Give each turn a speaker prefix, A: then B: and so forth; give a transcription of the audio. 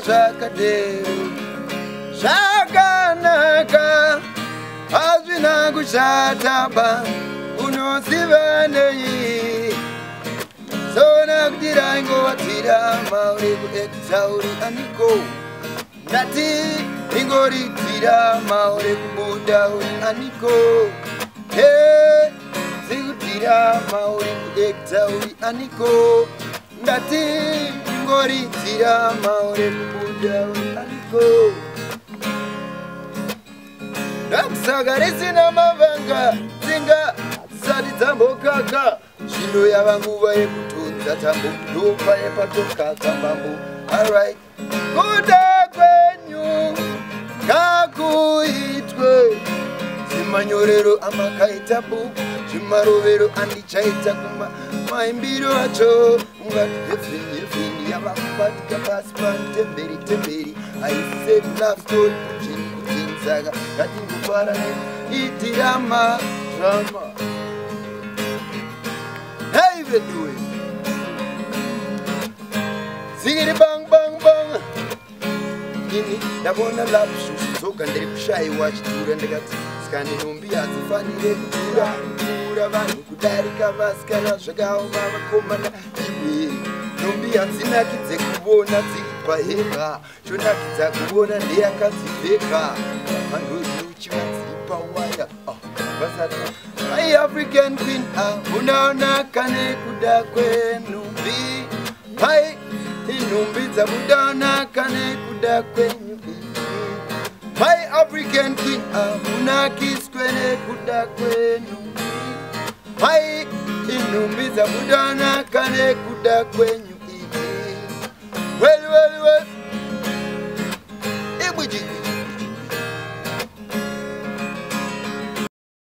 A: zvakadero zvakanaka hazvina kushataba unoziva nei sona kuti raingovatira maure kuexauri aniko ndati ringoritira maure kubuda uri aniko zikutira mauri kuexauri aniko ndati ringoritira maure kubuda uri aniko ndakusaka risina mavanga dzinga dzisati dzambokaka zvino yava nguva yekutunza tambo ndopa yepatokaka mambo alright kuda kwenyu ngakuitwe zimanyorero amakaita bhuku zvimarovero andichaita kuma maimbiro acho ungati hevheni yavakubatika pasi panitemberi temberi aiseti love story kutinzaka ngatingofara itirama drama. Hey, we do it. Ziggy bang bang bang. Ini ndabona lapsu soka ndiri kushaiwa chitura ndakati skani numbi adzifanire kutura vanhu kudarika vasikana zvakaoma vakomana iwe numbi hadzinakidze kuvona dziri pahera chonakidza kuvona ndeyakadzipfeka vandoziuchiva dziri pawaya vasati my African queen unaonaka nekuda kwenumbi hai inumbi dzamudaonaka nekuda kwenumbi my African queen unakiswe nekuda kwenumbi hai inumbi dzamudaonaka nekuda kwenumbi well